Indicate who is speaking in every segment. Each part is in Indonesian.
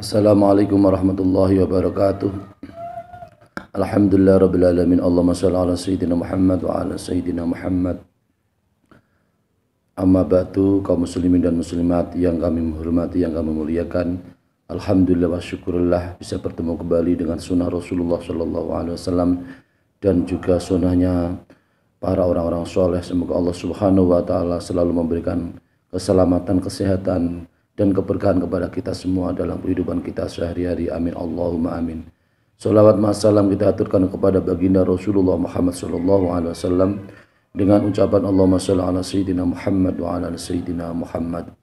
Speaker 1: Assalamualaikum warahmatullahi wabarakatuh. Alhamdulillah rabbil alamin. Allahumma shalli ala sayyidina Muhammad wa ala sayyidina Muhammad. Amma ba'du, kaum muslimin dan muslimat yang kami menghormati, yang kami muliakan. Alhamdulillah wa syukurillah bisa bertemu kembali dengan sunnah Rasulullah sallallahu alaihi wasallam dan juga sunnahnya para orang-orang soleh. Semoga Allah subhanahu wa ta'ala selalu memberikan keselamatan, kesehatan dan keberkahan kepada kita semua dalam kehidupan kita sehari-hari. Amin Allahumma amin. Salawat ma'asalam kita aturkan kepada baginda Rasulullah Muhammad sallallahu alaihi wasallam dengan ucapan Allahumma shalli ala sayyidina Muhammad wa ala sayyidina Muhammad.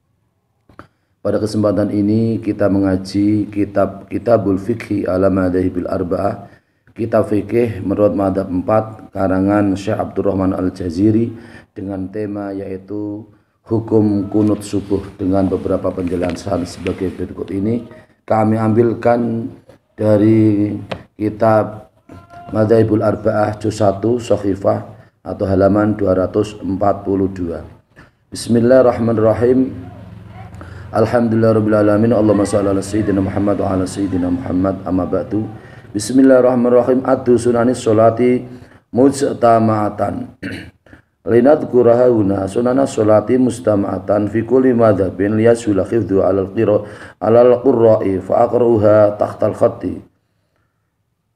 Speaker 1: Pada kesempatan ini kita mengaji Kitabul Fiqhi ala Madhahibil Arba'ah, kitab fikih menurut madhab 4 karangan Syekh Abdurrahman Al-Jaziri dengan tema yaitu hukum kunut subuh, dengan beberapa penjelasan sebagai berikut ini. Kami ambilkan dari kitab Madhaibul Arba'ah juz 1 Shahifah atau halaman 242. Bismillahirrahmanirrahim. Alhamdulillahirabbil alamin. Allahumma shalli ala sayyidina Muhammad wa ala sayyidina Muhammad. Amma ba'du. Bismillahirrahmanirrahim. Adu sunanis sholati mujtama'atan. Linadhkura huna sunana sholati mustama'atan fi kulli madhabin liyasula khifdhu alal qurra'i fa aqra'uha tahtal khatti,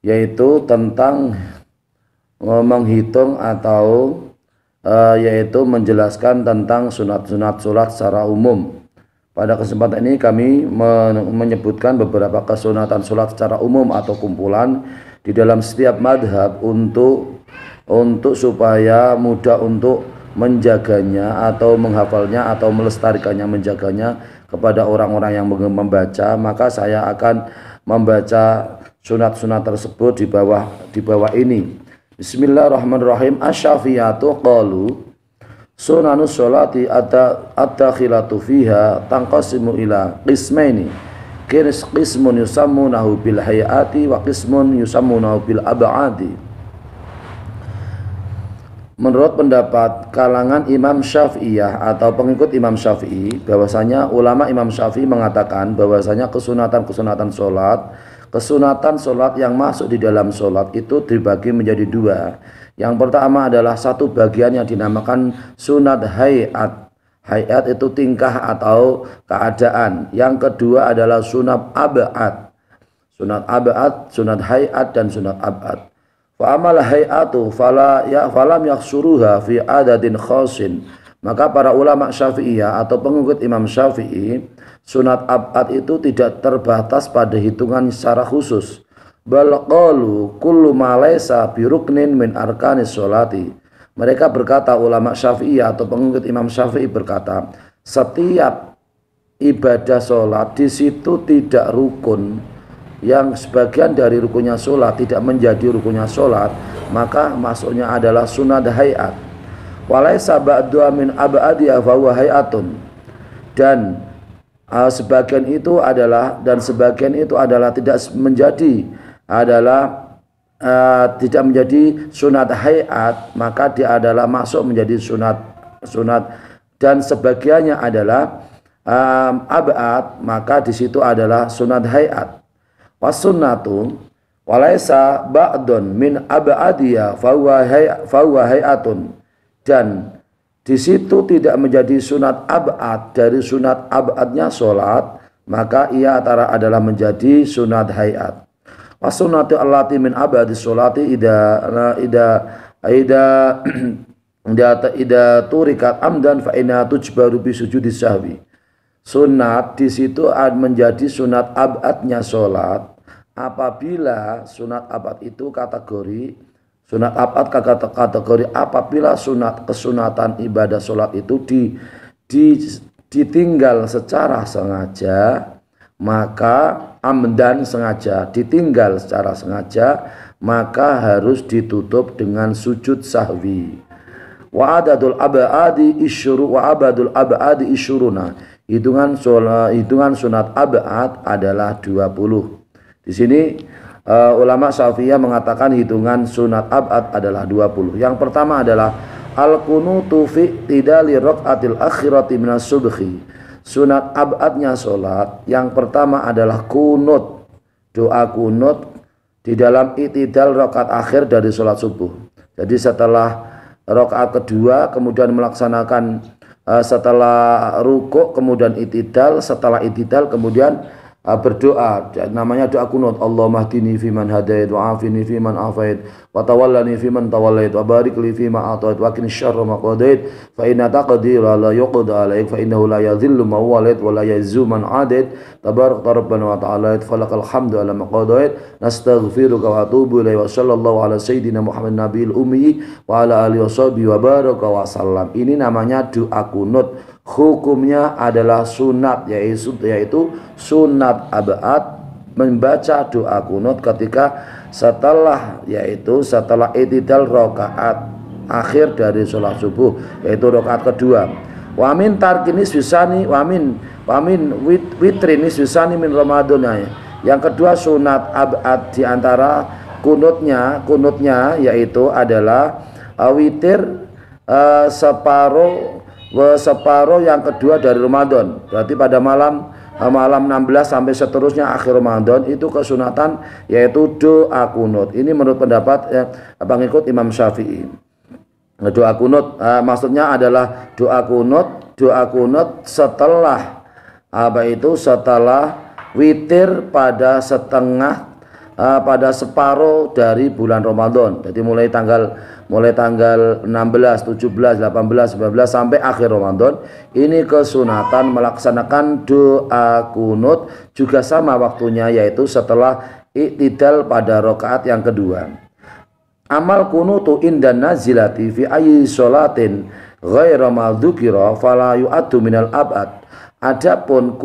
Speaker 1: yaitu tentang menghitung atau yaitu menjelaskan tentang sunat-sunat sholat secara umum. Pada kesempatan ini kami menyebutkan beberapa kesunatan sholat secara umum atau kumpulan di dalam setiap madhab untuk supaya mudah untuk menjaganya atau menghafalnya atau melestarikannya, menjaganya kepada orang-orang yang membaca. Maka saya akan membaca sunat-sunat tersebut di bawah ini. Bismillahirrahmanirrahim. Asy-Syafi'iyatu qalu sunanus sholati at-dakhilatu fiha tanqasimu ila qismaini. Qismun yusammunahu bil hayati wa qismun yusammunahu bil ab'adi. Menurut pendapat kalangan Imam Syafi'iyah atau pengikut Imam Syafi'i, bahwasanya ulama Imam Syafi'i mengatakan bahwasanya kesunatan sholat yang masuk di dalam sholat itu dibagi menjadi dua. Yang pertama adalah satu bagian yang dinamakan sunat hayat. Hayat itu tingkah atau keadaan. Yang kedua adalah sunat ab'ad. Sunat hayat dan sunat ab'ad. Fa amal hayatu falam yaksuruha fi adadin khasin. Maka para ulama Syafi'iyah atau pengikut Imam Syafi'i, sunat ab'ad itu tidak terbatas pada hitungan secara khusus. Bal qalu kullu ma laysa bi ruknin min arkanis sholati. Mereka berkata, ulama Syafi'iyah atau pengikut Imam Syafi'i berkata, setiap ibadah sholat di situ tidak rukun, yang sebagian dari rukunnya sholat tidak menjadi rukunnya sholat, maka masuknya adalah sunat hayat. Walaysa ba'duha min ab'adiha fa huwa hayatun. Dan sebagian itu adalah tidak menjadi sunat hayat, maka dia adalah masuk menjadi sunat, dan sebagiannya adalah ab'ad, maka di situ adalah sunat hayat. Wasunnatu walaysa ba'dun min ab'adiyah fa huwa hayatun. Dan di situ tidak menjadi sunat ab'ad dari sunat ab'adnya sholat, maka ia adalah menjadi sunat hayat. Wasunnatu allati min ab'adis sholati ida turikat amdan fa inna tujbaru bi sujudis sahwi. Sunat di situ menjadi sunat ab'adnya sholat apabila sunat ab'ad itu kategori apabila kesunatan ibadah sholat itu ditinggal secara sengaja, maka amdan sengaja ditinggal secara sengaja, maka harus ditutup dengan sujud sahwi. Wa adadul ab'adi isyuruna. Hitungan sunat ab'ad adalah 20. Di sini ulama Syafi'iyah mengatakan hitungan sunat ab'ad adalah 20. Yang pertama adalah al-qunutu fi tidali raqatil akhirati minas subhi. sunat abadnya sholat, yang pertama adalah kunut, doa kunut di dalam i'tidal rakaat akhir dari sholat subuh. Jadi setelah rakaat kedua kemudian melaksanakan setelah rukuk kemudian i'tidal, setelah i'tidal kemudian berdoa, namanya doa kunut. Allahumma hdini fiman hadait wa afini fiman afait wa tawallani fiman tawallait wa barik li fima atait wa qini syarra ma qadait fa inna taqdira la yuqda alaik fa innahu la yadhillu man walait wa la yazzu man adait tabarak rabbana wa ta'ala falakal hamdu ala ma qadait nastaghfiruka wa atubu ilaihi wa sallallahu ala sayyidina Muhammad nabiyil ummi wa ala alihi washabihi wa baraka wa sallam. Ini namanya doa kunut. Hukumnya adalah sunat, yaitu sunat abad membaca doa kunut ketika setelah i'tidal rakaat akhir dari sholat subuh, yaitu rakaat kedua. Wamin tarkinis bisani wamin witrinis bisani min Ramadan. Yang kedua sunat abad diantara kunutnya yaitu adalah witir separuh yang kedua dari Ramadan. Berarti pada malam 16 sampai seterusnya akhir Ramadan itu kesunatan yaitu doa kunut. Ini menurut pendapat pengikut Imam Syafi'i. Doa kunut maksudnya adalah doa kunut setelah setelah witir pada separuh dari bulan Ramadan. Jadi mulai tanggal 16, 17, 18, 19 sampai akhir Ramadan. Ini kesunatan melaksanakan doa kunut, juga sama waktunya yaitu setelah i'tidal pada rakaat yang kedua. Amal kunutu indan nazilati fi ayyi sholatin ghaira ma dzukira fala yu'addu minal abad. Adapun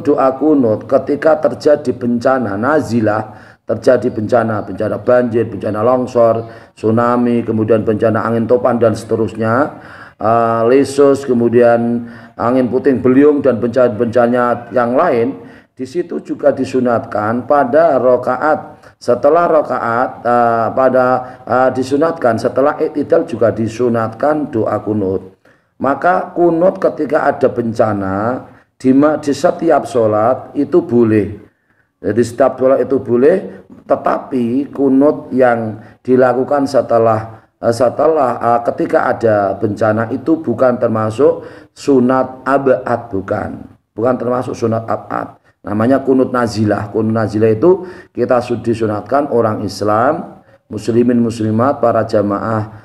Speaker 1: doa kunut ketika terjadi bencana nazilah, terjadi bencana banjir, bencana longsor, tsunami, kemudian bencana angin topan dan seterusnya, lesus, kemudian angin puting beliung dan bencana yang lain, di situ juga disunatkan pada rakaat setelah disunatkan setelah i'tidal juga disunatkan doa kunut. Maka kunut ketika ada bencana di setiap sholat itu boleh. Jadi setiap sholat itu boleh, tetapi kunut yang dilakukan setelah ketika ada bencana itu bukan termasuk sunat abad, bukan termasuk sunat abad. Namanya kunut nazilah. Kunut nazilah itu kita disunatkan orang Islam, muslimin muslimat, para jamaah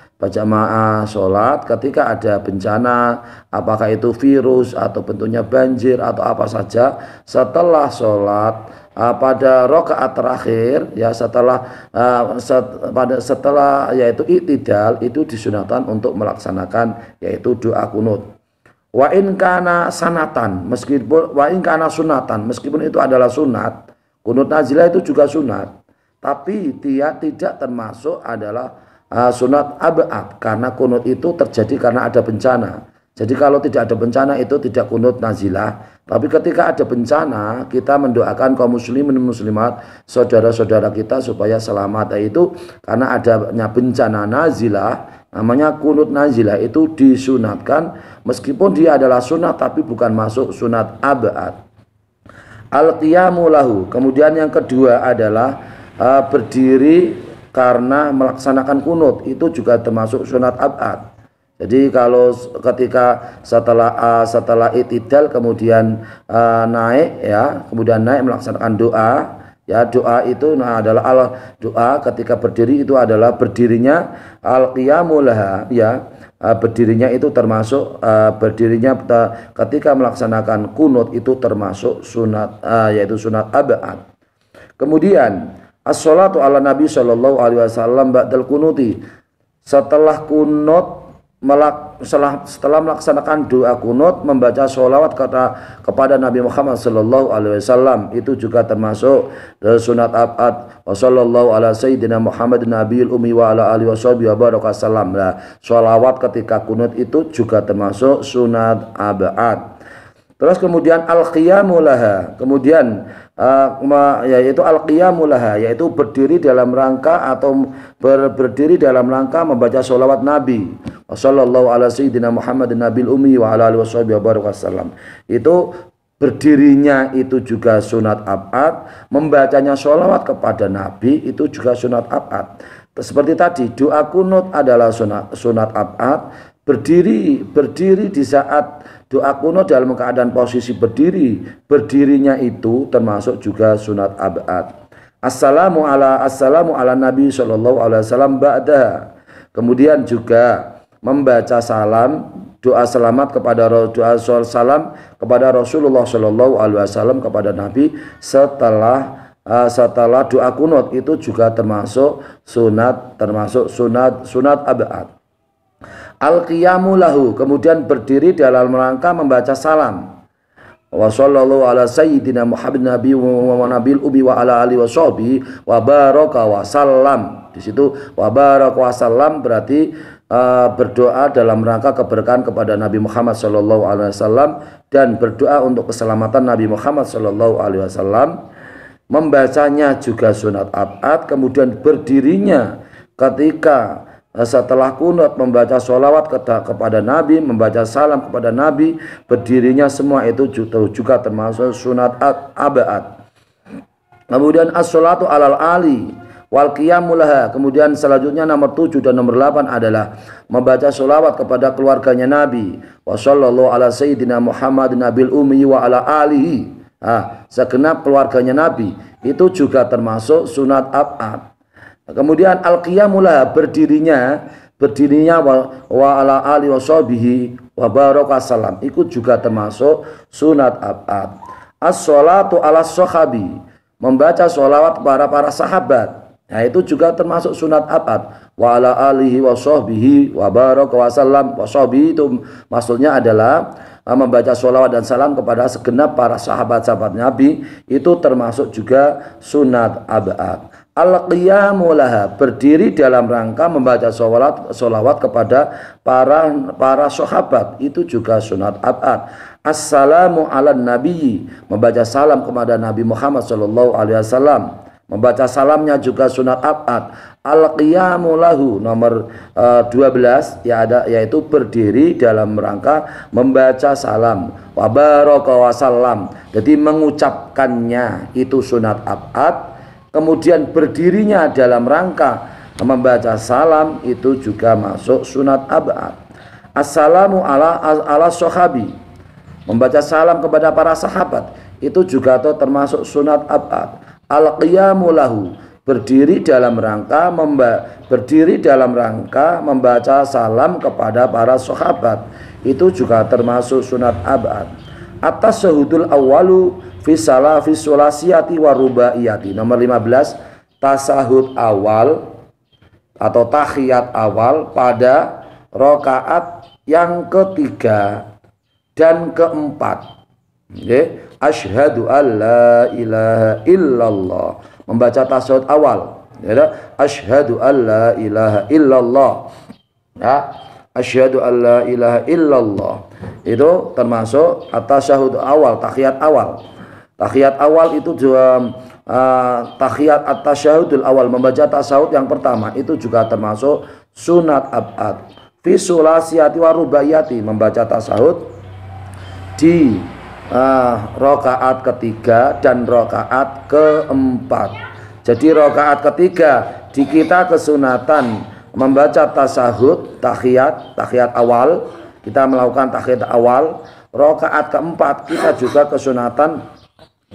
Speaker 1: sholat ketika ada bencana, apakah itu virus atau bentuknya banjir atau apa saja, setelah sholat pada rakaat terakhir ya setelah yaitu i'tidal itu disunatkan untuk melaksanakan yaitu doa kunut. Wa in kana sunatan, meskipun itu adalah sunat, kunut nazilah itu juga sunat, tapi dia tidak termasuk adalah sunat abad, karena kunut itu terjadi karena ada bencana. Jadi kalau tidak ada bencana itu tidak kunut nazilah, tapi ketika ada bencana kita mendoakan kaum muslimin muslimat, saudara-saudara kita supaya selamat, yaitu karena adanya bencana nazilah. Namanya kunut nazilah itu disunatkan meskipun dia adalah sunat tapi bukan masuk sunat abad. Al-qiyamu lahu. Kemudian yang kedua adalah berdiri karena melaksanakan kunut, itu juga termasuk sunat abad. Jadi kalau ketika setelah i'tidal kemudian naik melaksanakan doa. Ya, doa itu adalah doa ketika berdiri itu adalah berdirinya al-qiyamu laha, ya. Berdirinya itu termasuk ketika melaksanakan kunut itu termasuk sunat, yaitu sunat abad. Kemudian as-sholatu ala Nabi sallallahu alaihi wasallam ba'dal kunuti. Setelah kunut setelah melaksanakan doa kunut membaca sholawat kepada Nabi Muhammad sallallahu alaihi wasallam, itu juga termasuk sunat abad. Wa sallallahu ala sayyidina Muhammad nabiyil ummi wa ala alihi washabihi wa baraka sallam. Sholawat ketika kunut itu juga termasuk sunat abad. Terus kemudian al-qiyamu laha. Kemudian yaitu al-qiyamu laha, yaitu berdiri dalam rangka atau berdiri dalam rangka membaca sholawat Nabi sallallahu ala sayyidina Muhammadin nabil ummi wa ala alihi wasallam. Itu berdirinya itu juga sunat abad, membacanya sholawat kepada Nabi itu juga sunat abad. Seperti tadi, doa kunut adalah sunat abad. Berdiri di saat doa kunut dalam keadaan posisi berdirinya itu termasuk juga sunat abad. Assalamu ala Nabi sallallahu alaihi wasallam ba'da. Kemudian juga membaca salam, doa selamat kepada Rasulullah sallallahu alaihi wasallam kepada Nabi setelah doa kunut itu juga termasuk sunat abad. Al-qiyamu lahu, kemudian berdiri dalam rangka membaca salam. Wa sallallahu ala sayyidina Muhammadin nabi wa nabil ubi wa ala alihi washabihi wa baraka wa sallam. Di situ wa baraka wa sallam berarti berdoa dalam rangka keberkahan kepada Nabi Muhammad sallallahu alaihi wasallam dan berdoa untuk keselamatan Nabi Muhammad sallallahu alaihi wasallam. Membacanya juga sunat abad, kemudian berdirinya ketika setelah kunut membaca sholawat kepada Nabi, membaca salam kepada Nabi, berdirinya semua itu juga termasuk sunat abad. Kemudian as-sholatu alal ali wal qiyamu laha. Kemudian selanjutnya nomor 7 dan nomor 8 adalah membaca sholawat kepada keluarganya Nabi. Wa sallallahu ala sayyidina Muhammadin nabil ummi wa ala alihi. Segenap keluarganya Nabi itu juga termasuk sunat abad. Kemudian al-qiyamu laha, berdirinya wa ala alihi washabihi wa baraka salam, ikut juga termasuk sunat abad. As-sholatu ala sahabi, membaca sholawat para sahabat, nah itu juga termasuk sunat abad. Wa ala alihi washabihi wa baraka wasallam, washabihi itu maksudnya adalah membaca sholawat dan salam kepada segenap para sahabat-sahabat Nabi, itu termasuk juga sunat abad. Al-qiyamu laha, berdiri dalam rangka membaca sholawat kepada para sahabat, itu juga sunat abad. Assalamu ala nabiyyi, membaca salam kepada Nabi Muhammad sallallahu alaihi wasallam, membaca salamnya juga sunat abad. Al-qiyamu lahu nomor 12 yaitu berdiri dalam rangka membaca salam. Wa baraka wa salam, jadi mengucapkannya itu sunat abad. Kemudian berdirinya dalam rangka membaca salam itu juga masuk sunat abad. Assalamu ala sahabi, membaca salam kepada para sahabat, itu juga termasuk sunat abad. Al-qiyamu lahu, berdiri dalam rangka membaca salam kepada para sahabat, itu juga termasuk sunat abad. At-tasyahudul awwalu fi sulasiyati wa rubaiyati. Nomor 15, tasahud awal atau tahiyat awal pada rakaat yang ketiga dan keempat. Asyhadu alla ilaha illallah, membaca tasahud awal. Asyhadu alla ilaha illallah. Asyhadu alla ilaha illallah. Itu termasuk at-tasyahud awal, tahiyat awal. Tahiyat awal itu juga tahiyat at-tasyahudul awal, membaca tasawuf yang pertama, itu juga termasuk sunat abad. Fi sulasiyati wa rubaiyati, membaca tasawuf di rakaat ketiga dan rakaat keempat. Jadi rakaat ketiga di kita kesunatan membaca tasahud, tahiyat awal, kita melakukan tahiyat awal. Rakaat keempat kita juga kesunatan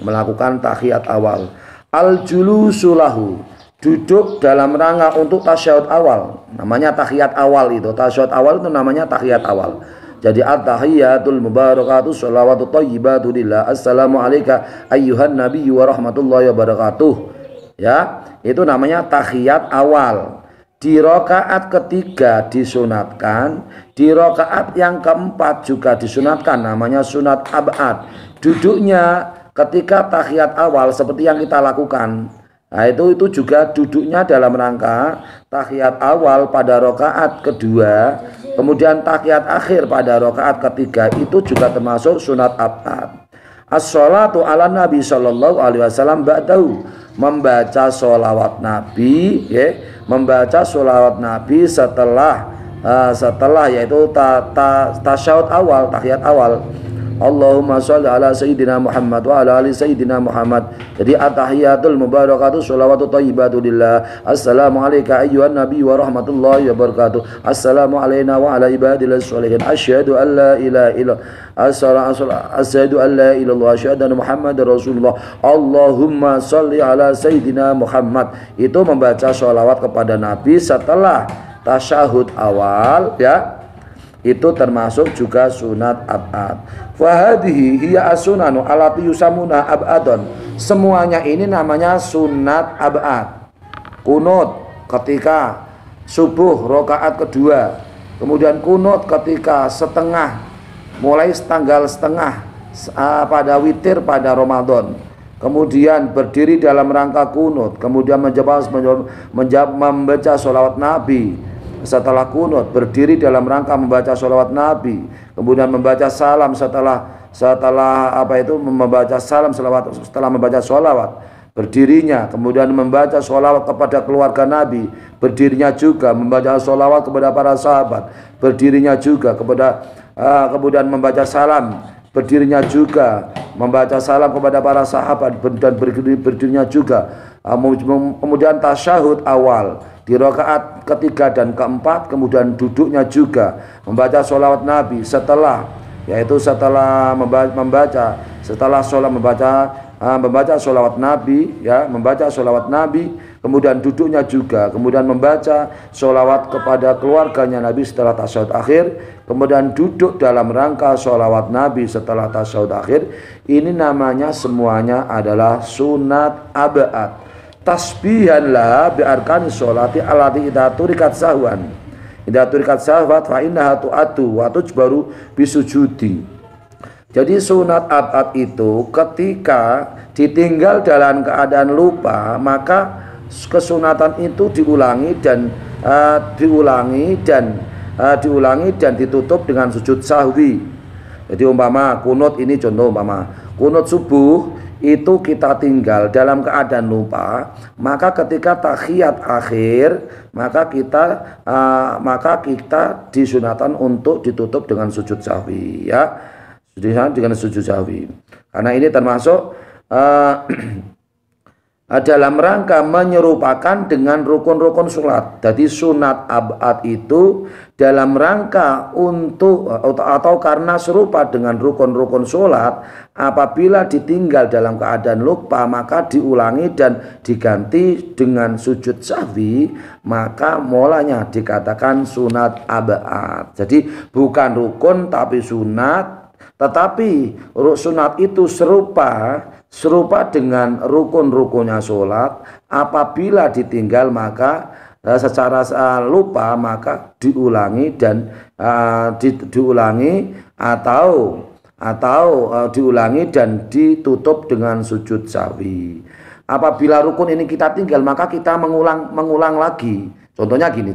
Speaker 1: melakukan tahiyat awal. Al-julusulahu, duduk dalam rangka untuk tasyahud awal, namanya tahiyat awal. Itu tasyahud awal itu namanya tahiyat awal. Jadi at-tahiyatul mubarakatuh sholawatu thayyibatu lillah, assalamu alayka ayyuhan nabiyyu wa rahmatullahi wa barakatuh. Ya, itu namanya tahiyat awal. Di rakaat ketiga disunatkan, di rakaat yang keempat juga disunatkan, namanya sunat abad. Duduknya ketika tahiyat awal seperti yang kita lakukan, nah itu juga duduknya dalam rangka tahiyat awal pada rakaat kedua, kemudian tahiyat akhir pada rakaat ketiga, itu juga termasuk sunat abad. As-sholatu ala Nabi sallallahu alaihi wasallam ba'dahu, membaca sholawat Nabi, ya, membaca sholawat Nabi setelah yaitu tasyahud awal, tahiyat awal. Allahumma sholli ala sayyidina Muhammad wa ala ali sayyidina Muhammad. Jadi at-tahiyatul mubarakatuh sholawatu thayyibatu lillah. Assalamu alayka ayyuhan nabi wa rahmatullahi wa barakatuh. Assalamu alayna wa ala ibadillah sholihin. Asyhadu an la ilaha illallah. Asyhadu an la ilallah. Asyhadu anna Muhammadar Rasulullah. Allahumma sholli ala sayyidina Muhammad. Itu membaca sholawat kepada Nabi setelah tasyahud awal, ya. Itu termasuk juga sunat ab'ad. Fahadihi hiya as-sunanu allati yusamuna ab'adon. Semuanya ini namanya sunat ab'ad. Kunut ketika subuh rakaat kedua, kemudian kunut ketika setengah, mulai tanggal setengah pada witir pada Ramadan, kemudian berdiri dalam rangka kunut, kemudian membaca sholawat Nabi. Setelah kunut berdiri dalam rangka membaca sholawat Nabi, kemudian membaca salam setelah membaca salam setelah membaca sholawat berdirinya, kemudian membaca sholawat kepada keluarga Nabi, berdirinya juga membaca sholawat kepada para sahabat, berdirinya juga kemudian membaca salam, berdirinya juga membaca salam kepada para sahabat, dan berdirinya juga, kemudian tasyahud awal di rakaat ketiga dan keempat, kemudian duduknya juga membaca sholawat Nabi membaca sholawat Nabi, ya, membaca sholawat Nabi, kemudian duduknya juga, kemudian membaca sholawat kepada keluarganya Nabi setelah tasyahud akhir, kemudian duduk dalam rangka sholawat Nabi setelah tasyahud akhir. Ini namanya semuanya adalah sunat ab'ad. Tasbihan lah biarkan sholati alati idza turikat sahwan. Idza turikat sahwat fa innaha tu'atu wa tujbaru bisujudi. Jadi sunat ab'ad itu ketika ditinggal dalam keadaan lupa, maka kesunatan itu diulangi dan ditutup dengan sujud sahwi. Jadi umpama kunut, ini contoh, umpama kunut subuh itu kita tinggal dalam keadaan lupa, maka ketika tahiyat akhir maka kita disunatan untuk ditutup dengan sujud sahwi, ya, dengan sujud sahwi, karena ini termasuk dalam rangka menyerupakan dengan rukun-rukun sholat. Jadi sunat ab'ad itu dalam rangka untuk atau karena serupa dengan rukun-rukun sholat, apabila ditinggal dalam keadaan lupa maka diulangi dan diganti dengan sujud sahwi, maka mulanya dikatakan sunat ab'ad. Jadi bukan rukun tapi sunat, tetapi sunat itu serupa dengan rukun-rukunnya sholat. Apabila ditinggal maka secara lupa maka diulangi dan diulangi dan ditutup dengan sujud sahwi. Apabila rukun ini kita tinggal maka kita mengulang lagi. Contohnya gini,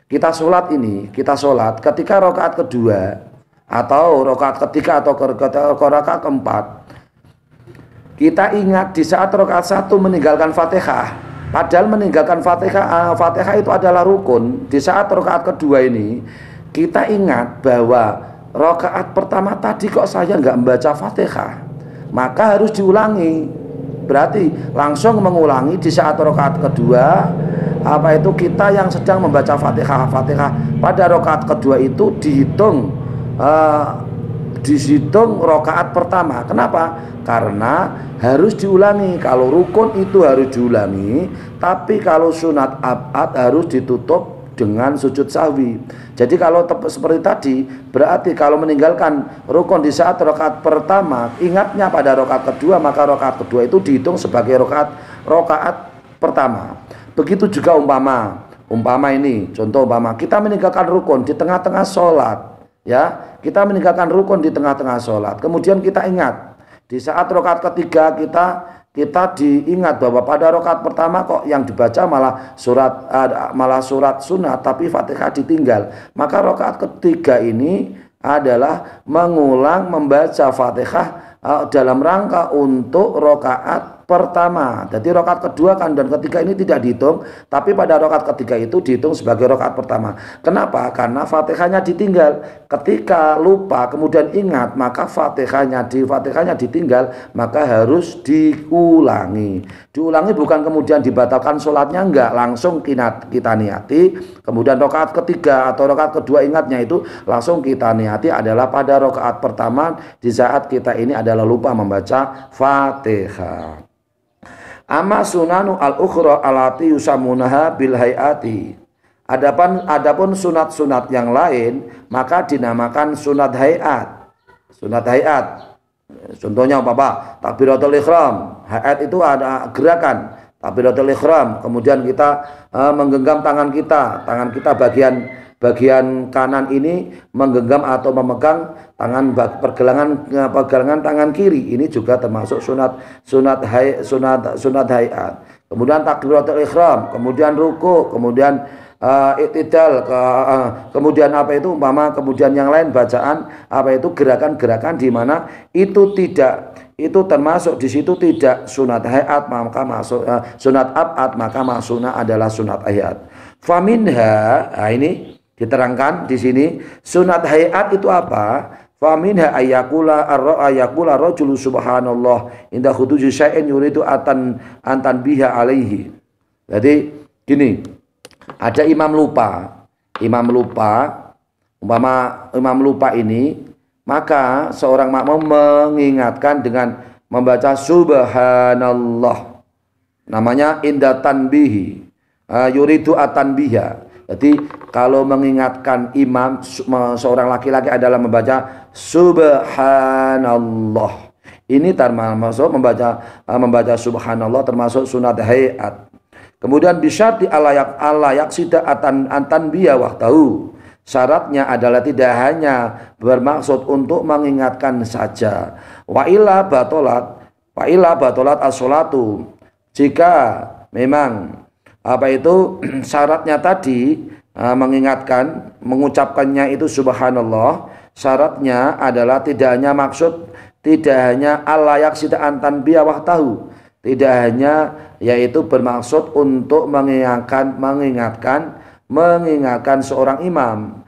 Speaker 1: kita sholat ketika rakaat kedua atau rakaat ketiga atau rakaat keempat, kita ingat di saat rakaat 1 meninggalkan Fatihah, padahal meninggalkan Fatihah itu adalah rukun. Di saat rakaat kedua ini kita ingat bahwa rakaat pertama tadi kok saya nggak membaca Fatihah, maka harus diulangi. Berarti langsung mengulangi di saat rakaat kedua, kita yang sedang membaca Fatihah pada rakaat kedua itu dihitung rakaat pertama. Kenapa? Karena harus diulangi. Kalau rukun itu harus diulangi, tapi kalau sunat ab'ad harus ditutup dengan sujud sahwi. Jadi kalau seperti tadi, berarti kalau meninggalkan rukun di saat rakaat pertama, ingatnya pada rakaat kedua, maka rakaat kedua itu dihitung sebagai rakaat pertama. Begitu juga umpama ini contoh, kita meninggalkan rukun di tengah-tengah sholat, ya, kita meninggalkan rukun di tengah-tengah sholat, kemudian kita ingat di saat rakaat ketiga kita diingat bahwa pada rakaat pertama kok yang dibaca malah surat sunat, tapi Fatihah ditinggal, maka rakaat ketiga ini adalah mengulang membaca Fatihah dalam rangka untuk rokaat pertama. Jadi rokaat kedua kan dan ketiga ini tidak dihitung, tapi pada rokaat ketiga itu dihitung sebagai rokaat pertama. Kenapa? Karena Fatihahnya ditinggal. Ketika lupa kemudian ingat, maka Fatihahnya ditinggal, maka harus diulangi. Diulangi bukan kemudian dibatalkan sholatnya, enggak, langsung kita niati. Kemudian rokaat ketiga atau rokaat kedua ingatnya itu langsung kita niati adalah pada rokaat pertama di saat kita ini adalah lupa membaca Fatihah. Amma sunanu al-ukhra alati yusamunaha bil hayati. Adapun sunat-sunat yang lain maka dinamakan sunat hayat. Sunat hayat. Contohnya apa? Takbiratul ihram. Hayat itu ada gerakan. Takbiratul ihram. Kemudian kita menggenggam tangan kita bagian kanan ini menggenggam atau memegang pergelangan tangan kiri. Ini juga termasuk sunat hayat. Kemudian takbiratul ihram, kemudian ruku, kemudian i'tidal, kemudian kemudian yang lain bacaan gerakan-gerakan di mana itu termasuk di situ tidak sunat hayat, maka masuk sunat abad, maka masuknya adalah sunat hayat. Faminha, ini diterangkan di sini sunat hayat itu apa? Faminha ayakula rajulu subhanallah inda khuduji syai'in yuridu antan biha alaihi. Jadi gini, ada imam lupa ini, maka seorang makmum mengingatkan dengan membaca subhanallah, namanya inda tanbihi, yuridu atanbiha. Jadi kalau mengingatkan imam seorang laki-laki adalah membaca subhanallah. Ini termasuk membaca subhanallah termasuk sunat hayat. Kemudian bisyarti alayak sida antan biya wahtahu. Syaratnya adalah tidak hanya bermaksud untuk mengingatkan saja. Wa illa batolat as-sholatu. Jika memang syaratnya tadi mengucapkannya itu subhanallah, syaratnya adalah tidak hanya alayak sida antan biya wahtahu, tidak hanya yaitu bermaksud untuk mengingatkan seorang imam.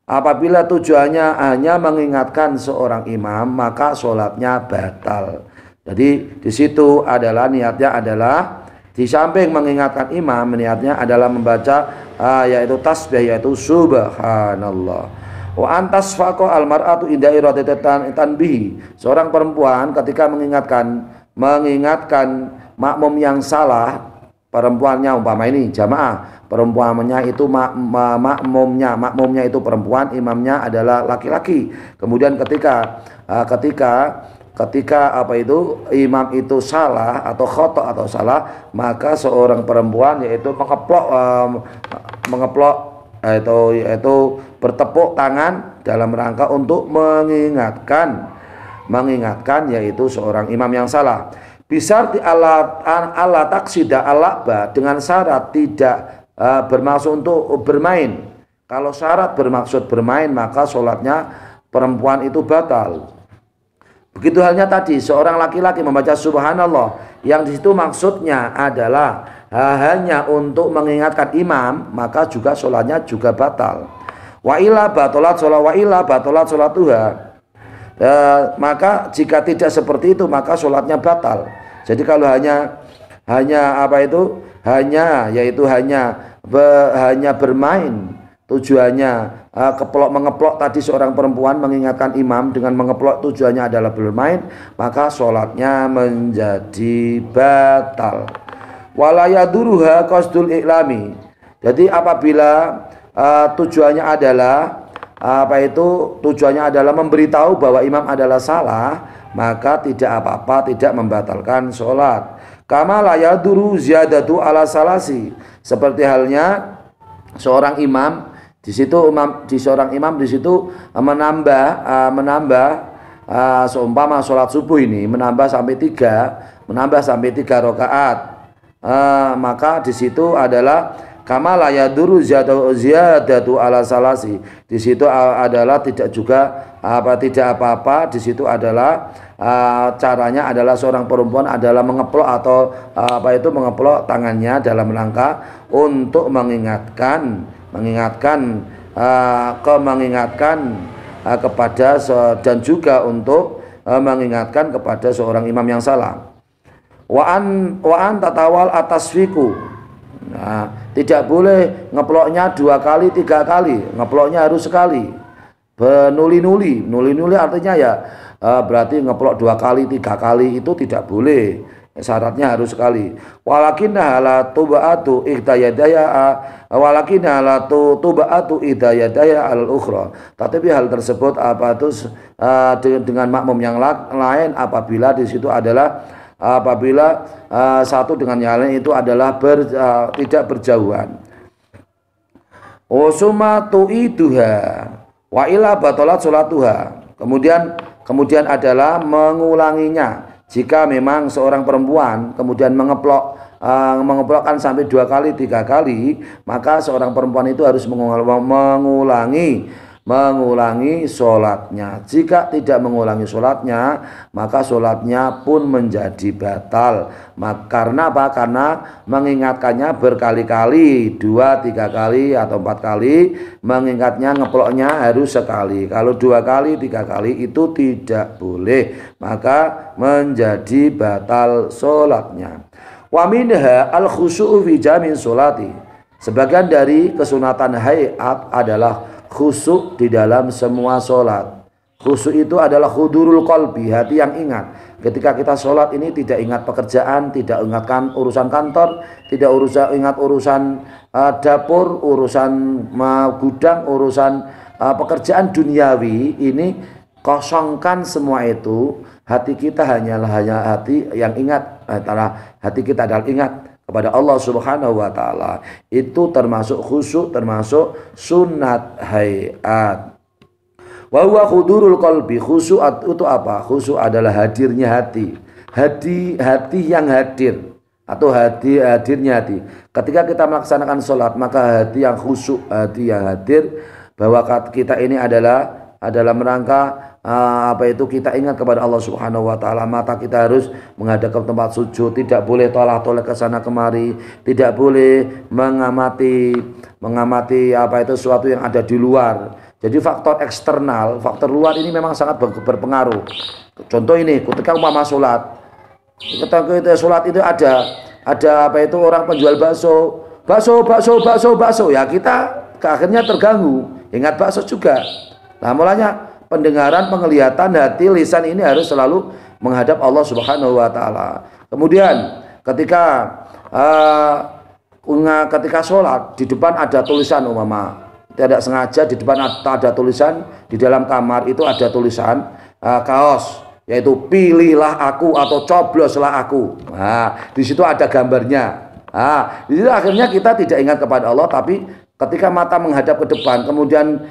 Speaker 1: Apabila tujuannya hanya mengingatkan seorang imam, maka sholatnya batal. Jadi di situ adalah niatnya adalah di samping mengingatkan imam, niatnya adalah membaca yaitu tasbih, yaitu subhanallah. Wa antas faqo almar'atu inda iradatan tanbihi. Seorang perempuan ketika mengingatkan makmum yang salah, perempuannya umpama ini jamaah, perempuannya itu makmumnya itu perempuan, imamnya adalah laki-laki. Kemudian ketika imam itu salah atau khotok atau salah, maka seorang perempuan yaitu mengeplok yaitu bertepuk tangan dalam rangka untuk mengingatkan yaitu seorang imam yang salah. Bisarti ala taksida alakba, dengan syarat tidak bermaksud untuk bermain. Kalau syarat bermaksud bermain, maka sholatnya perempuan itu batal. Begitu halnya tadi seorang laki-laki membaca subhanallah, yang di situ maksudnya adalah hanya untuk mengingatkan imam, maka juga sholatnya juga batal. Wa illa batolat sholatuha. Maka jika tidak seperti itu, maka sholatnya batal. Jadi kalau hanya bermain, tujuannya mengeplok tadi seorang perempuan mengingatkan imam dengan mengeplok tujuannya adalah bermain, maka sholatnya menjadi batal. Wala yaduruha qasdul iklami. Jadi apabila tujuannya adalah memberitahu bahwa imam adalah salah, maka tidak apa-apa, tidak membatalkan sholat. Kama la yaduru ziyadatu ala salasi. Seperti halnya seorang imam di situ menambah seumpama sholat subuh ini menambah sampai 3 rakaat, maka di situ adalah Kama la yaduru ziyadatu ala salasi. Di situ adalah tidak juga tidak apa-apa. Di situ adalah caranya adalah seorang perempuan adalah mengeplok atau mengeplok tangannya dalam rangka untuk mengingatkan kepada dan juga untuk mengingatkan kepada seorang imam yang salah. Wa an tatawal atas fiku. Nah, tidak boleh ngeploknya 2 kali 3 kali, ngeploknya harus sekali. Nuli-nuli artinya ya berarti ngeplok 2 kali 3 kali itu tidak boleh, syaratnya harus sekali. Walakinna la tuba'atu idayadaya al-ukhra. Tetapi hal tersebut dengan makmum yang lain apabila di situ adalah satu dengan yang lain itu adalah tidak berjauhan. Usuma tu'iduha wa ila batalat sholatuha. Kemudian adalah mengulanginya. Jika memang seorang perempuan kemudian mengeplokkan sampai 2 kali 3 kali, maka seorang perempuan itu harus mengulangi sholatnya. Jika tidak mengulangi sholatnya, maka sholatnya pun menjadi batal. Karena apa? Karena mengingatkannya berkali-kali, 2 3 kali atau 4 kali, mengingatnya ngeploknya harus sekali. Kalau 2 kali 3 kali itu tidak boleh, maka menjadi batal sholatnya. Wa minha al khusyu'u fi jamin sholati. Sebagian dari kesunatan hayat adalah khusyuk di dalam semua sholat. Khusyuk itu adalah hudurul qalbi, hati yang ingat. Ketika kita sholat ini tidak ingat pekerjaan, tidak ingatkan urusan kantor, tidak ingat urusan dapur, urusan gudang, urusan pekerjaan duniawi. Ini kosongkan semua itu. Hati kita hanya hati yang ingat, hati kita adalah ingat kepada Allah Subhanahu wa taala. Itu termasuk khusyuk, termasuk sunat hayat. Wa huwa hudurul qalbi. Khusyuk itu apa? Khusyuk adalah hadirnya hati. Hati yang hadir atau hadirnya hati. Ketika kita melaksanakan sholat, maka hati yang khusyuk, hati yang hadir bahwa kita ini adalah merangka kita ingat kepada Allah Subhanahu wa taala. Mata kita harus menghadap ke tempat sujud, tidak boleh tolak-tolak ke sana kemari, tidak boleh mengamati sesuatu yang ada di luar. Jadi faktor eksternal, faktor luar ini memang sangat berpengaruh. Contoh ini, ketika umpama sholat, ketika kita sholat itu ada orang penjual bakso, ya kita akhirnya terganggu, ingat bakso juga. Nah, mulanya pendengaran, penglihatan, hati, lisan ini harus selalu menghadap Allah Subhanahu wa taala. Kemudian ketika sholat di depan ada tulisan umpama tidak sengaja di depan ada tulisan, di dalam kamar itu ada tulisan kaos, yaitu pilihlah aku atau cobloslah aku. Nah, di situ ada gambarnya. Nah, di situ akhirnya kita tidak ingat kepada Allah, tapi ketika mata menghadap ke depan, kemudian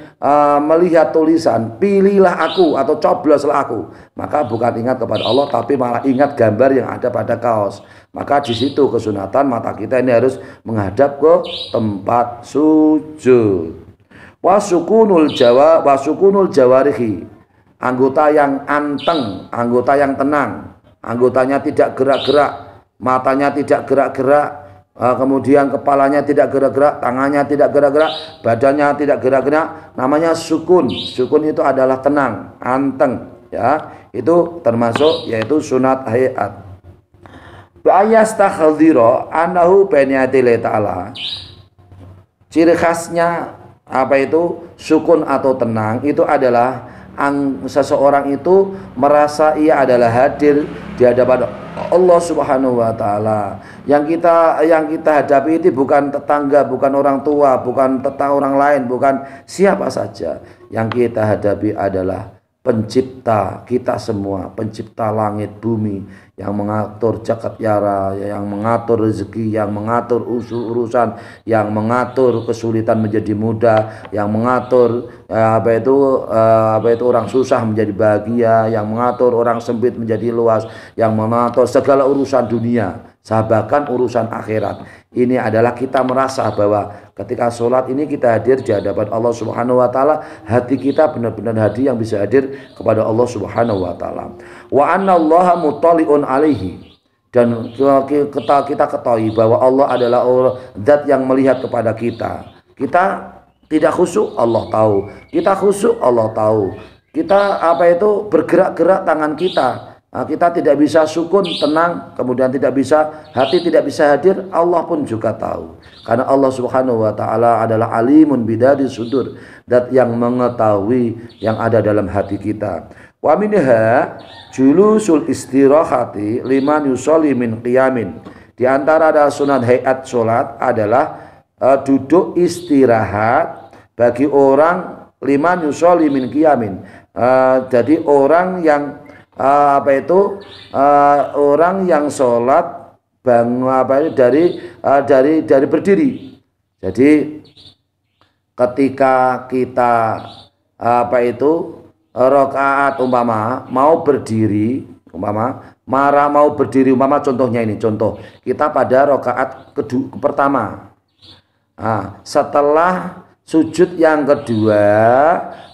Speaker 1: melihat tulisan pilihlah aku atau cobloslah aku, maka bukan ingat kepada Allah, tapi malah ingat gambar yang ada pada kaos. Maka di situ kesunatan mata kita ini harus menghadap ke tempat sujud. Wasukunul jawarihi, anggota yang anteng, anggota yang tenang, anggotanya tidak gerak-gerak, matanya tidak gerak-gerak, kemudian kepalanya tidak gerak-gerak, tangannya tidak gerak-gerak, badannya tidak gerak-gerak, namanya sukun. Sukun itu adalah tenang, anteng, ya. Itu termasuk yaitu sunat hayat. Ba'ayastakhadhira annahu bainiyadillah ta'ala. Ciri khasnya apa itu sukun atau tenang itu adalah seseorang itu merasa ia adalah hadir di hadapan Allah Subhanahu wa taala. Yang kita hadapi itu bukan tetangga, bukan orang tua, bukan orang lain, bukan siapa saja. Yang kita hadapi adalah pencipta kita semua, pencipta langit bumi, yang mengatur zakat yara, yang mengatur rezeki, yang mengatur urusan, yang mengatur kesulitan menjadi mudah, yang mengatur apa itu orang susah menjadi bahagia, yang mengatur orang sempit menjadi luas, yang mengatur segala urusan dunia, bahkan urusan akhirat. Ini adalah kita merasa bahwa ketika sholat ini kita hadir di hadapan Allah Subhanahu wa taala, hati kita benar-benar hati yang bisa hadir kepada Allah Subhanahu wa taala. Wa annallaha muttali'un alaihi, dan kita ketahui bahwa Allah adalah zat yang melihat kepada kita. Kita tidak khusyuk, Allah tahu. Kita khusyuk, Allah tahu. Kita bergerak-gerak tangan kita. Kita tidak bisa sukun, tenang, kemudian tidak bisa, hati tidak bisa hadir, Allah pun juga tahu. Karena Allah Subhanahu wa taala adalah alimun bidadi sudur, zat yang mengetahui yang ada dalam hati kita. Wa minha julusul istirahati liman yusolli min qiyamin. Di antara ada sunat hayat salat adalah duduk istirahat bagi orang liman yusolli min qiyamin. Jadi orang yang orang yang sholat dari berdiri. Jadi ketika kita rakaat mau berdiri, contohnya ini, contoh kita pada rakaat pertama. Setelah sujud yang kedua,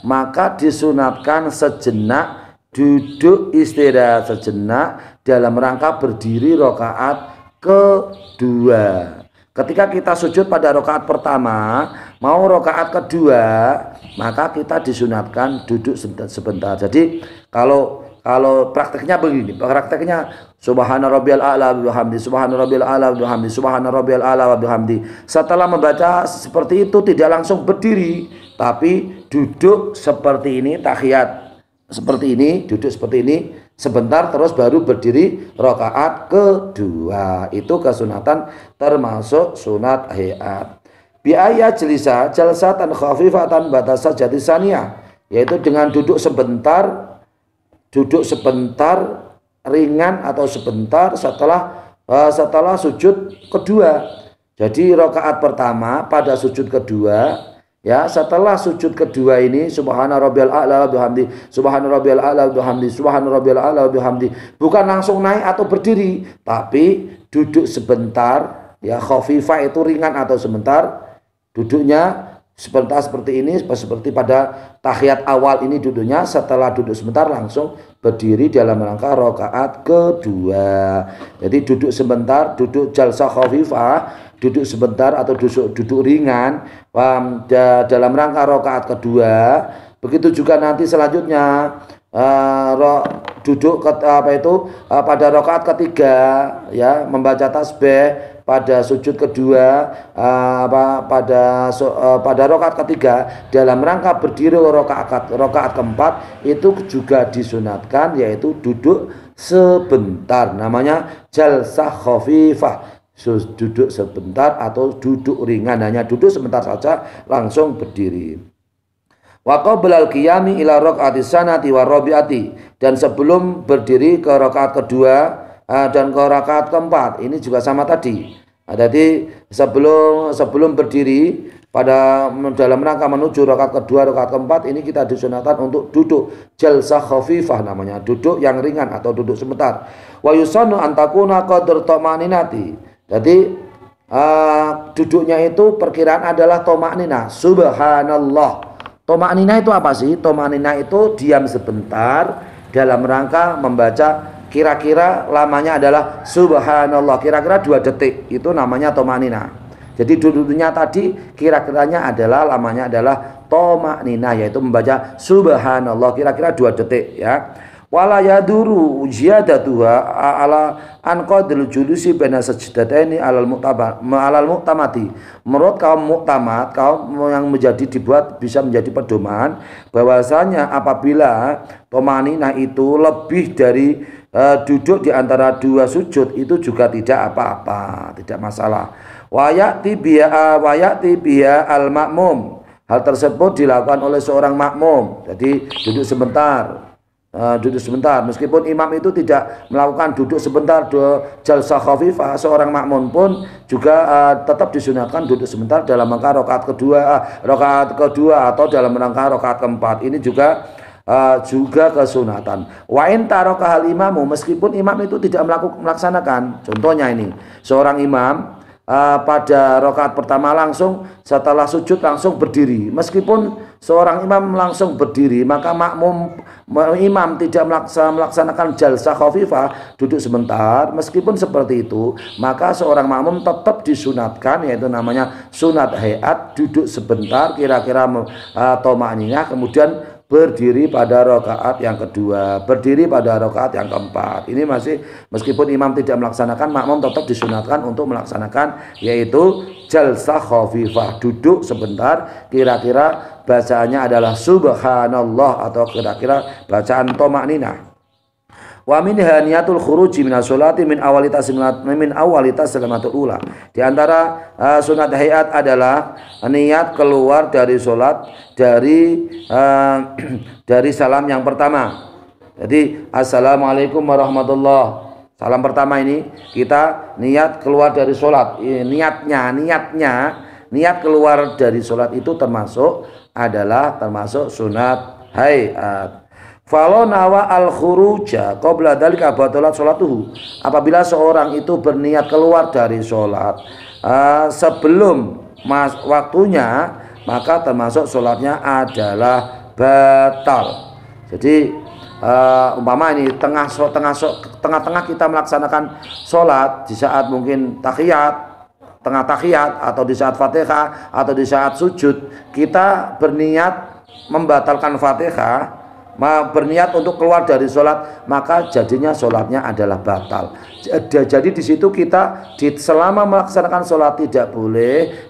Speaker 1: maka disunatkan sejenak duduk istirahat sejenak dalam rangka berdiri rakaat kedua. Ketika kita sujud pada rakaat pertama, mau rakaat kedua, maka kita disunatkan duduk sebentar. Jadi kalau prakteknya begini, prakteknya subhana rabbiyal a'la wa bihamdi, subhana rabbiyal a'la wa bihamdi, subhana rabbiyal a'la wa bihamdi. Setelah membaca seperti itu tidak langsung berdiri, tapi duduk seperti ini, tahiyat seperti ini, duduk seperti ini sebentar, terus baru berdiri rakaat kedua. Itu kesunatan termasuk sunat hayat. Biaya jelisa jalsatan khafifatan batasa jatisaniyah, yaitu dengan duduk sebentar ringan atau sebentar setelah sujud kedua. Jadi rakaat pertama pada sujud kedua, ya, setelah sujud kedua ini subhana rabbiyal a'la wa bihamdi, subhana rabbiyal a'la wa bihamdi, subhana rabbiyal a'la wa bihamdi, bukan langsung naik atau berdiri, tapi duduk sebentar, ya, khafifah itu ringan atau sebentar, duduknya sebentar seperti ini, seperti pada tahiyat awal ini duduknya. Setelah duduk sebentar langsung berdiri dalam rangka rakaat kedua. Jadi duduk sebentar, duduk jalsah khafifah, duduk sebentar atau duduk ringan dalam rangka rakaat kedua. Begitu juga nanti selanjutnya duduk pada rakaat ketiga, ya, membaca tasbih pada sujud kedua, pada rakaat ketiga dalam rangka berdiri rakaat keempat, itu juga disunatkan, yaitu duduk sebentar, namanya jalsah khafifah, duduk sebentar atau duduk ringan, hanya duduk sebentar saja langsung berdiri. Wa qablal qiyami ila rakaati sanati wa rabiati, dan sebelum berdiri ke rakaat kedua dan ke rakaat keempat, ini juga sama tadi. Jadi sebelum berdiri pada dalam rangka menuju rakaat kedua, rakaat keempat, ini kita disunatkan untuk duduk jalsah khafifah, namanya duduk yang ringan atau duduk sebentar. Wa yusannu an takuna qadr tamaninati. Jadi duduknya itu perkiraan adalah tomaknina. Subhanallah. Tomaknina itu apa sih? Tomaknina itu diam sebentar dalam rangka membaca, kira-kira lamanya adalah subhanallah, kira-kira 2 detik, itu namanya tomaknina. Jadi duduknya tadi kira-kiranya lamanya adalah tomaknina, yaitu membaca subhanallah kira-kira 2 detik, ya. Wala yaduru ziyadatuha ala anqadil julusi baina sajdataini alal muktamati. Menurut kaum muktamat, kaum yang dibuat bisa menjadi pedoman, bahwasanya apabila tomaninah itu lebih dari duduk di antara 2 sujud, itu juga tidak apa-apa, tidak masalah. Wa ya'ti biha al makmum. Hal tersebut dilakukan oleh seorang makmum. Jadi duduk sebentar, duduk sebentar. Meskipun imam itu tidak melakukan duduk sebentar jalsah khafifah, seorang makmum pun juga tetap disunatkan duduk sebentar dalam rakaat kedua atau dalam rangka rakaat keempat. Ini juga kesunatan. Wa in taraka hal imamu, meskipun imam itu tidak melaksanakan. Contohnya ini, seorang imam pada rakaat pertama langsung setelah sujud langsung berdiri. Meskipun seorang imam langsung berdiri, maka imam tidak melaksanakan jalsah khafifah, duduk sebentar. Meskipun seperti itu, maka seorang makmum tetap disunatkan, yaitu namanya sunat hayat, duduk sebentar kira-kira toma'ninah, kemudian berdiri pada rakaat yang kedua, berdiri pada rakaat yang keempat. Ini masih, meskipun imam tidak melaksanakan, makmum tetap disunatkan untuk melaksanakan, yaitu jalsah khafifah, duduk sebentar, kira-kira bacaannya adalah subhanallah atau kira-kira bacaan toma'ninah. Wa minha niyatul khuruji minas sholati min awalitas salamatul ula. Di antara sunat hayat adalah niat keluar dari sholat dari salam yang pertama. Jadi assalamualaikum warahmatullah, salam pertama ini kita niat keluar dari sholat. Niat keluar dari sholat itu termasuk sunat hayat. Falo nawa al khuruja qabla dzalika batalat sholatuhu. Apabila seorang itu berniat keluar dari sholat sebelum waktunya, maka termasuk sholatnya adalah batal. Jadi umpama ini tengah-tengah kita melaksanakan sholat, di saat mungkin tengah tahiyat atau di saat Fatihah atau di saat sujud, kita berniat membatalkan Fatihah, berniat untuk keluar dari sholat, maka jadinya sholatnya adalah batal. Jadi di situ kita selama melaksanakan sholat tidak boleh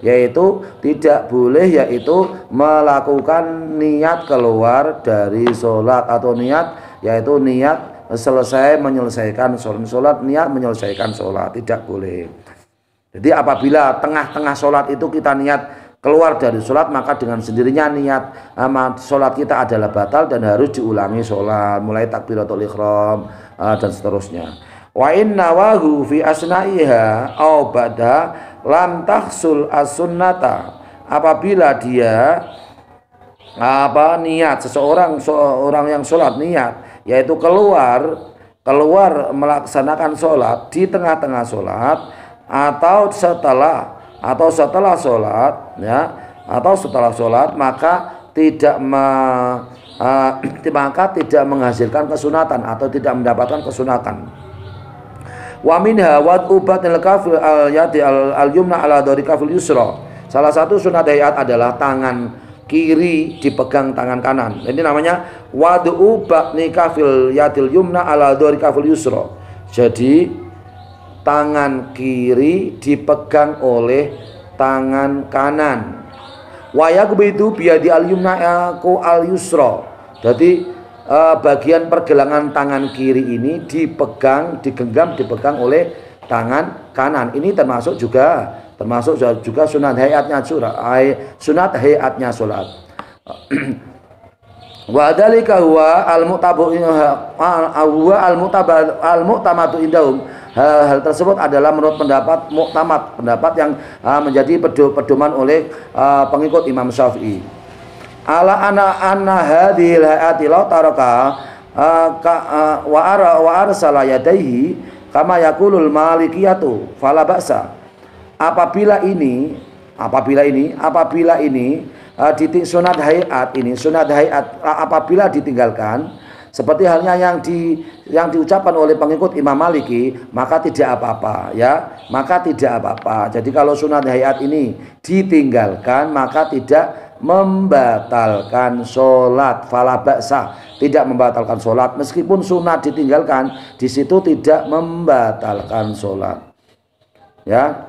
Speaker 1: melakukan niat keluar dari sholat, atau niat menyelesaikan sholat, niat menyelesaikan sholat, tidak boleh. Jadi apabila tengah-tengah sholat itu kita niat keluar dari sholat, maka dengan sendirinya niat sholat kita adalah batal dan harus diulangi sholat, mulai takbiratul ihram dan seterusnya. Wa in nawahu fi asna'iha aw ba'da lam tahsul as-sunnata. Apabila dia niat seorang yang sholat niat, yaitu keluar melaksanakan sholat di tengah-tengah sholat atau setelah sholat, maka tidak menghasilkan kesunatan atau tidak mendapatkan kesunatan. Wa minha wad'u batil kafil al-yadi al-yumna ala dhari kafil yusra. Salah satu sunat hayat adalah tangan kiri dipegang tangan kanan. Ini namanya wad'u batni kafil yadil yumna ala dhari kafil yusra. Jadi tangan kiri dipegang oleh tangan kanan. Wa yaqbidu biyadi al-yumna al-yusra. Jadi bagian pergelangan tangan kiri ini dipegang oleh tangan kanan. Ini termasuk juga sunat hayatnya sholat. Wa dzalika huwa al-mu'tamadu indahum. Hal tersebut adalah menurut pendapat yang menjadi pedoman oleh pengikut Imam Syafi'i. Ala anna hadhil hayati law taraka wa arsala yadayhi kama yaqulul malikiyatu fala ba'sa. Apabila ini sunat hayat apabila ditinggalkan, seperti halnya yang diucapkan oleh pengikut Imam Maliki, maka tidak apa-apa, ya. Maka tidak apa-apa. Jadi kalau sunat hayat ini ditinggalkan, maka tidak membatalkan sholat, fala ba'sa, tidak membatalkan sholat. Meskipun sunat ditinggalkan, di situ tidak membatalkan sholat, ya.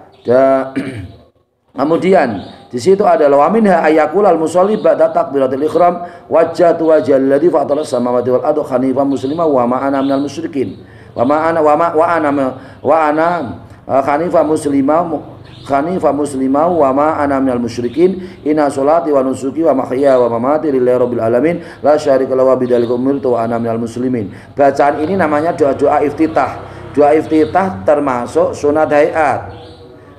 Speaker 1: Kemudian di situ adalah wa minha ayaqul al-musalli ba'da takbiratul ihram wajjatu wajhal ladzi fatara samawati wal ardi hanifan muslima wa ma ana minal musyrikin wa ana hanifan muslima hanifa muslimah wa ma ana minal musyrikin inna sholati wa nusuki wa mahyaya wa mamati lillahi rabbil alamin la syarika lahu wa bidzalika umirtu wa ana minal muslimin. Bacaan ini namanya doa-doa iftitah. Doa iftitah termasuk sunat hayat.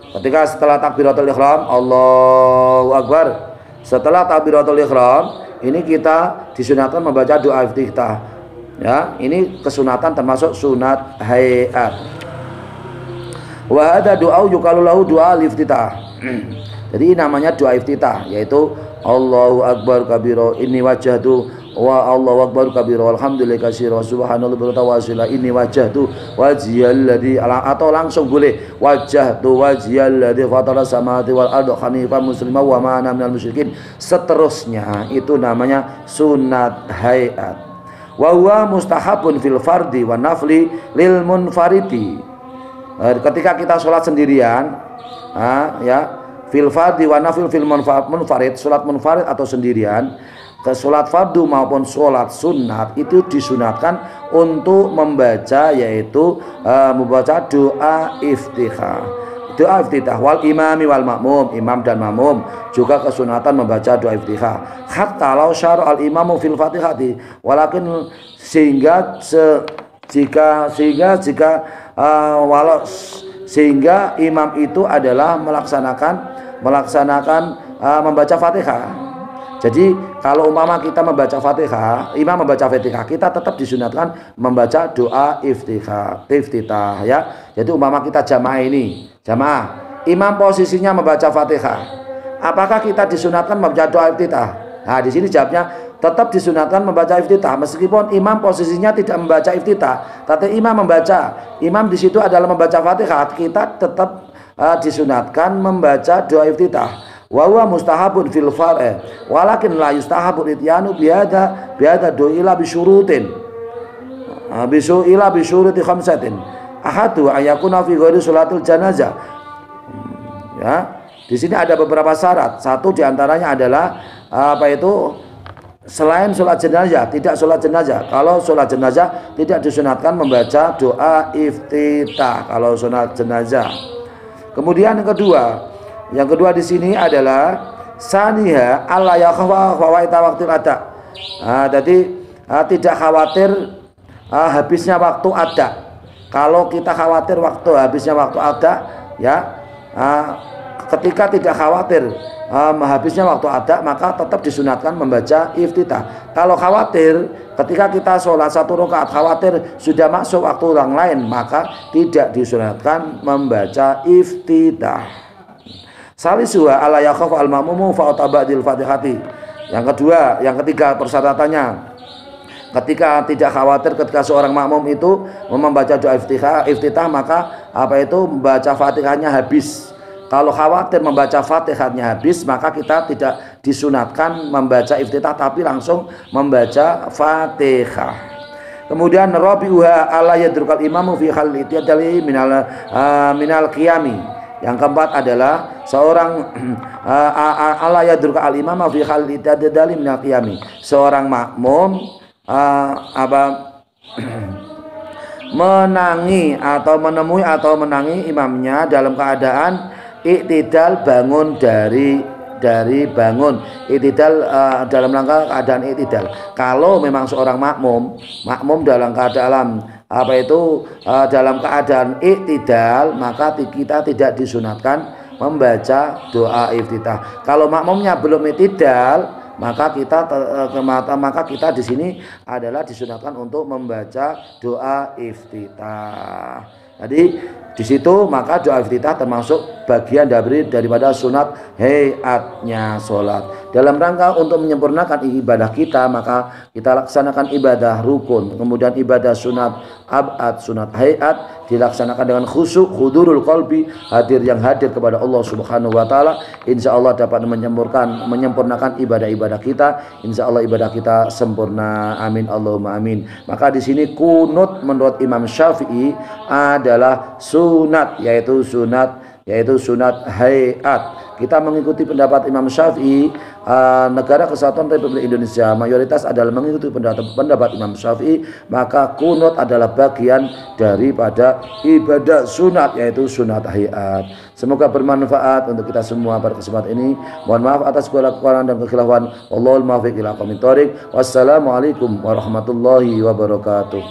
Speaker 1: Ketika setelah takbiratul ihram, Allahu Akbar. Setelah takbiratul ihram, ini kita disunatkan membaca doa iftitah. Ya, ini kesunatan termasuk sunat hayat. Wa ada doa yuqalu lahu doa iftitah. Jadi namanya doa iftitah, yaitu Allahu Akbar kabira inni wajjahtu wa Allahu Akbar kabira walhamdulillahi katsira subhanallah bertawasila inni wajjahtu wajhiyalladzi atau langsung boleh wajjahtu wajhiyalladzi fatara samawati wal ardi hanifan musliman wa ma ana minal musyrikin. Seterusnya itu namanya sunat hayat. Wa huwa mustahabun fil fardi wa nafli lil munfaridi. Ketika kita sholat sendirian, ya fil fardi wa nafil fil munfarid, sholat munfarid atau sendirian, ke sholat fardu maupun sholat sunat itu disunatkan untuk membaca, yaitu membaca doa iftitah. Doa iftitah wal imami wal makmum, imam dan makmum juga kesunatan membaca doa iftitah. Hatta law syara al imamu fil fatihati, walakin sehingga imam itu adalah melaksanakan membaca Fatihah. Jadi kalau umpama kita membaca Fatihah, imam membaca Fatihah, kita tetap disunatkan membaca doa iftitah ya. Jadi umpama kita jamaah, imam posisinya membaca Fatihah, apakah kita disunatkan membaca doa iftitah? Nah, di sini jawabnya tetap disunatkan membaca iftitah, meskipun imam posisinya tidak membaca iftitah, tapi imam membaca. Imam di situ adalah membaca Fatihah, kita tetap disunatkan membaca doa iftitah. Wa huwa mustahabun fil far'i, walakin la yustahabun ityanu bihadza du'ila bisyurutin. Bisyuruti khamsatin. Ahadu ayakuna fi ghairi sholatil janazah. Ya, di sini ada beberapa syarat. Satu diantaranya adalah selain sholat jenazah, tidak sholat jenazah. Kalau sholat jenazah tidak disunatkan membaca doa iftitah kalau sholat jenazah. Kemudian yang kedua di sini adalah saniha alla yakhfa fawaita waqtil ada. Jadi tidak khawatir habisnya waktu ada. Kalau kita khawatir habisnya waktu ada, ya ketika tidak khawatir habisnya waktu ada, maka tetap disunatkan membaca iftitah. Kalau khawatir ketika kita sholat 1 rakaat khawatir sudah masuk waktu orang lain, maka tidak disunatkan membaca iftitah. Salisuha ala yakhaf al ma'mumu fa tabadil fatihati. Yang ketiga persyaratannya, ketika tidak khawatir ketika seorang makmum itu membaca doa iftitah, maka membaca Fatihahnya habis. Kalau khawatir membaca Fatihahnya habis, maka kita tidak disunatkan membaca iftitah, tapi langsung membaca Fatihah. Kemudian rabi'uha ala yadrukal imamu fi halil itidali minal qiyami. Yang keempat adalah seorang ala yadruka al imam fi hal itidali minal qiyami. Seorang makmum menangi atau menangi imamnya dalam keadaan iktidal, bangun dari bangun. Iktidal dalam rangka keadaan iktidal. Kalau memang seorang makmum dalam keadaan dalam keadaan iktidal, maka kita tidak disunatkan membaca doa iftitah. Kalau makmumnya belum iktidal, maka kita di sini adalah disunatkan untuk membaca doa iftitah. Jadi di situ maka doa iftitah termasuk bagian daripada sunat hayatnya sholat. Dalam rangka untuk menyempurnakan ibadah kita, maka kita laksanakan ibadah rukun, kemudian ibadah sunat abad, sunat hayat dilaksanakan dengan khusyuk, hudurul qalbi, hadir kepada Allah Subhanahu wa taala. Insyaallah dapat menyempurnakan ibadah-ibadah kita. Insyaallah ibadah kita sempurna. Amin Allahumma amin. Maka di sini kunut menurut Imam Syafi'i adalah sunat, yaitu sunat yaitu sunat hayat. Kita mengikuti pendapat Imam Syafi'i, negara kesatuan Republik Indonesia mayoritas adalah mengikuti pendapat Imam Syafi'i, maka kunut adalah bagian daripada ibadah sunat, yaitu sunat hayat. Semoga bermanfaat untuk kita semua pada kesempatan ini. Mohon maaf atas segala kekurangan dan kekhilafan. Wallahul muwaffiq ila aqwamit thoriq. Wassalamualaikum warahmatullahi wabarakatuh.